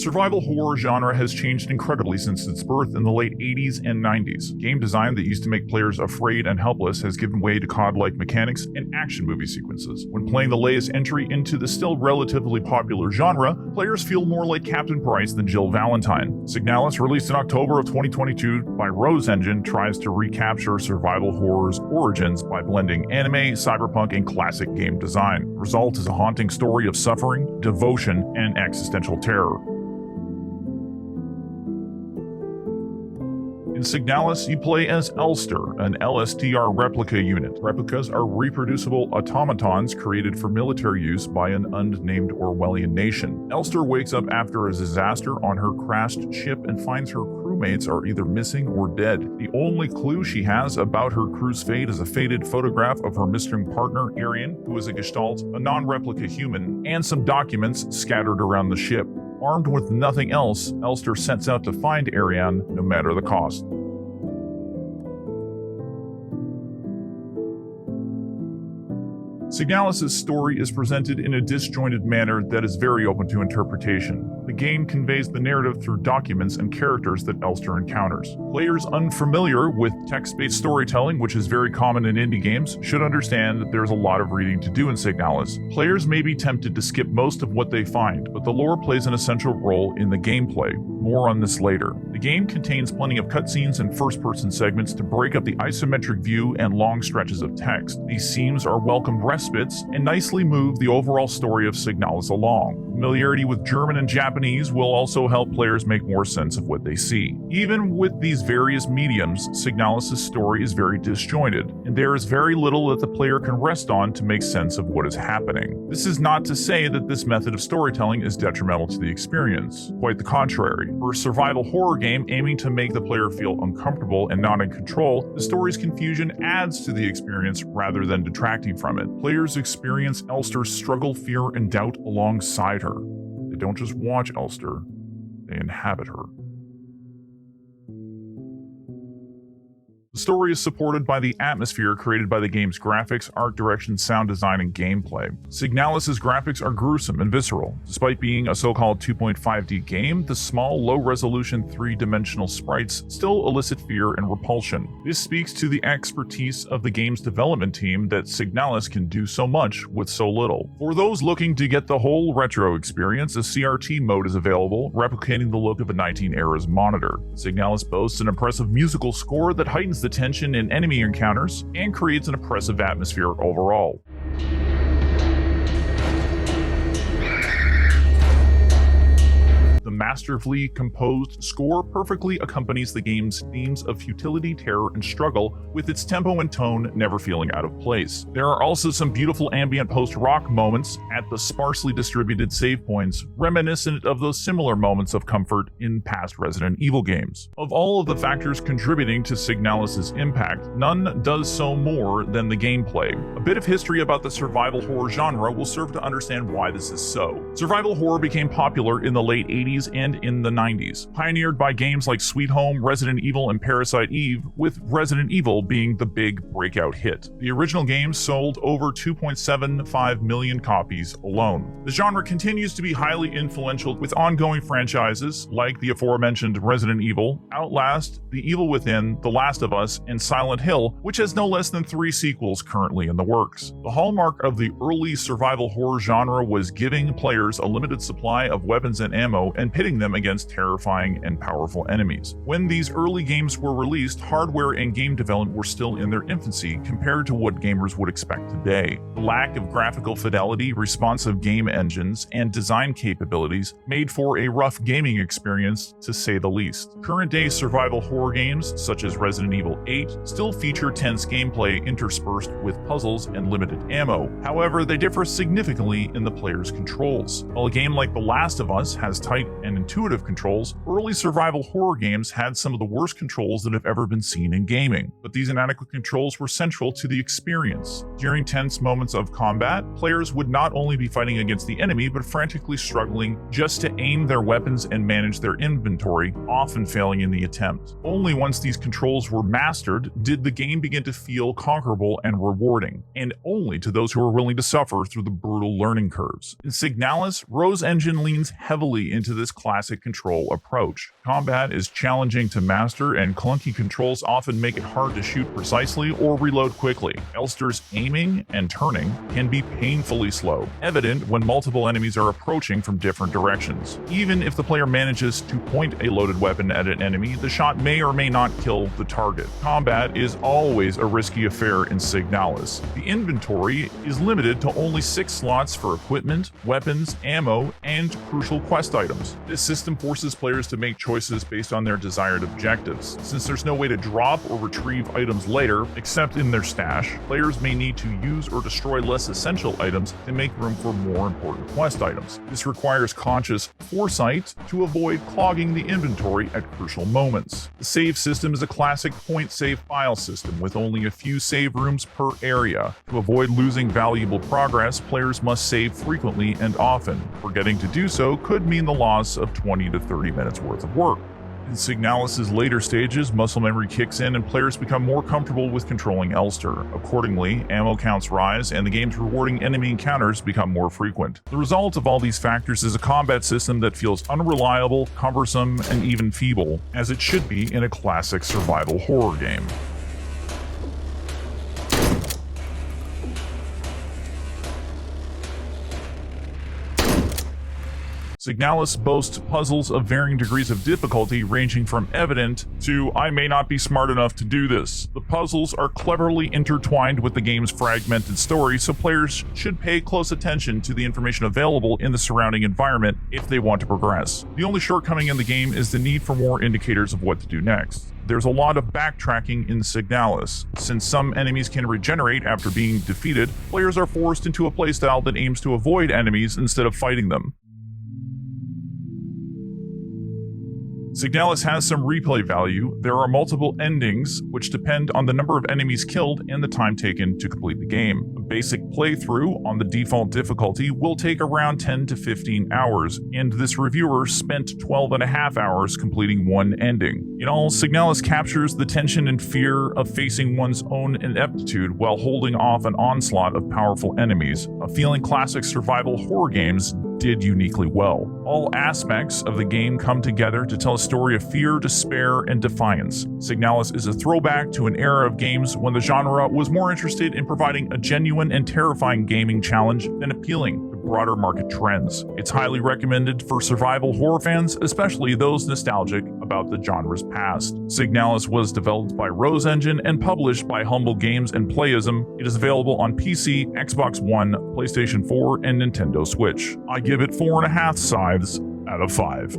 survival horror genre has changed incredibly since its birth in the late 80s and 90s. Game design that used to make players afraid and helpless has given way to COD-like mechanics and action movie sequences. When playing the latest entry into the still relatively popular genre, players feel more like Captain Price than Jill Valentine. Signalis, released in October of 2022 by Rose Engine, tries to recapture survival horror's origins by blending anime, cyberpunk, and classic game design. The result is a haunting story of suffering, devotion, and existential terror. In Signalis, you play as Elster, an LSTR replica unit. Replicas are reproducible automatons created for military use by an unnamed Orwellian nation. Elster wakes up after a disaster on her crashed ship and finds her crewmates are either missing or dead. The only clue she has about her crew's fate is a faded photograph of her missing partner, Arian, who is a Gestalt, a non-replica human, and some documents scattered around the ship. Armed with nothing else, Elster sets out to find Ariane, no matter the cost. Signalis' story is presented in a disjointed manner that is very open to interpretation. The game conveys the narrative through documents and characters that Elster encounters. Players unfamiliar with text-based storytelling, which is very common in indie games, should understand that there's a lot of reading to do in Signalis. Players may be tempted to skip most of what they find, but the lore plays an essential role in the gameplay. More on this later. The game contains plenty of cutscenes and first-person segments to break up the isometric view and long stretches of text. These scenes are welcome respites and nicely move the overall story of Signalis along. Familiarity with German and Japanese will also help players make more sense of what they see. Even with these various mediums, Signalis' story is very disjointed, and there is very little that the player can rest on to make sense of what is happening. This is not to say that this method of storytelling is detrimental to the experience. Quite the contrary. For a survival horror game aiming to make the player feel uncomfortable and not in control, the story's confusion adds to the experience rather than detracting from it. Players experience Elster's struggle, fear, and doubt alongside her. They don't just watch Elster, they inhabit her. The story is supported by the atmosphere created by the game's graphics, art direction, sound design, and gameplay. Signalis' graphics are gruesome and visceral. Despite being a so-called 2.5D game, the small, low-resolution, three-dimensional sprites still elicit fear and repulsion. This speaks to the expertise of the game's development team that Signalis can do so much with so little. For those looking to get the whole retro experience, a CRT mode is available, replicating the look of a 1980s monitor. Signalis boasts an impressive musical score that heightens the tension in enemy encounters and creates an oppressive atmosphere overall. The masterfully composed score perfectly accompanies the game's themes of futility, terror, and struggle, with its tempo and tone never feeling out of place. There are also some beautiful ambient post-rock moments at the sparsely distributed save points, reminiscent of those similar moments of comfort in past Resident Evil games. Of all of the factors contributing to Signalis' impact, none does so more than the gameplay. A bit of history about the survival horror genre will serve to understand why this is so. Survival horror became popular in the late 80s and in the 90s, pioneered by games like Sweet Home, Resident Evil, and Parasite Eve, with Resident Evil being the big breakout hit. The original game sold over 2.75 million copies alone. The genre continues to be highly influential, with ongoing franchises like the aforementioned Resident Evil, Outlast, The Evil Within, The Last of Us, and Silent Hill, which has no less than 3 sequels currently in the works. The hallmark of the early survival horror genre was giving players a limited supply of weapons and ammo and pitting them against terrifying and powerful enemies. When these early games were released, hardware and game development were still in their infancy compared to what gamers would expect today. The lack of graphical fidelity, responsive game engines, and design capabilities made for a rough gaming experience, to say the least. Current-day survival horror games, such as Resident Evil 8, still feature tense gameplay interspersed with puzzles and limited ammo. However, they differ significantly in the player's controls. While a game like The Last of Us has tight and intuitive controls, early survival horror games had some of the worst controls that have ever been seen in gaming. But these inadequate controls were central to the experience. During tense moments of combat, players would not only be fighting against the enemy, but frantically struggling just to aim their weapons and manage their inventory, often failing in the attempt. Only once these controls were mastered did the game begin to feel conquerable and rewarding, and only to those who are willing to suffer through the brutal learning curves. In Signalis, Rose Engine leans heavily into this game's classic control approach. Combat is challenging to master, and clunky controls often make it hard to shoot precisely or reload quickly. Elster's aiming and turning can be painfully slow, evident when multiple enemies are approaching from different directions. Even if the player manages to point a loaded weapon at an enemy, the shot may or may not kill the target. Combat is always a risky affair in Signalis. The inventory is limited to only 6 slots for equipment, weapons, ammo, and crucial quest items. This system forces players to make choices based on their desired objectives. Since there's no way to drop or retrieve items later, except in their stash, players may need to use or destroy less essential items to make room for more important quest items. This requires conscious foresight to avoid clogging the inventory at crucial moments. The save system is a classic point-save file system with only a few save rooms per area. To avoid losing valuable progress, players must save frequently and often. Forgetting to do so could mean the loss of 20 to 30 minutes worth of work. In Signalis' later stages, muscle memory kicks in and players become more comfortable with controlling Elster. Accordingly, ammo counts rise and the game's rewarding enemy encounters become more frequent. The result of all these factors is a combat system that feels unreliable, cumbersome, and even feeble, as it should be in a classic survival horror game. Signalis boasts puzzles of varying degrees of difficulty, ranging from evident to "I may not be smart enough to do this." The puzzles are cleverly intertwined with the game's fragmented story, so players should pay close attention to the information available in the surrounding environment if they want to progress. The only shortcoming in the game is the need for more indicators of what to do next. There's a lot of backtracking in Signalis. Since some enemies can regenerate after being defeated, players are forced into a playstyle that aims to avoid enemies instead of fighting them. Signalis has some replay value. There are multiple endings, which depend on the number of enemies killed and the time taken to complete the game. A basic playthrough on the default difficulty will take around 10 to 15 hours, and this reviewer spent 12.5 hours completing one ending. In all, Signalis captures the tension and fear of facing one's own ineptitude while holding off an onslaught of powerful enemies, a feeling classic survival horror games did uniquely well. All aspects of the game come together to tell a story of fear, despair, and defiance. Signalis is a throwback to an era of games when the genre was more interested in providing a genuine and terrifying gaming challenge than appealing to broader market trends. It's highly recommended for survival horror fans, especially those nostalgic about the genre's past. Signalis was developed by Rose Engine and published by Humble Games and Playism. It is available on PC, Xbox One, PlayStation 4, and Nintendo Switch. I give it 4.5 scythes out of 5.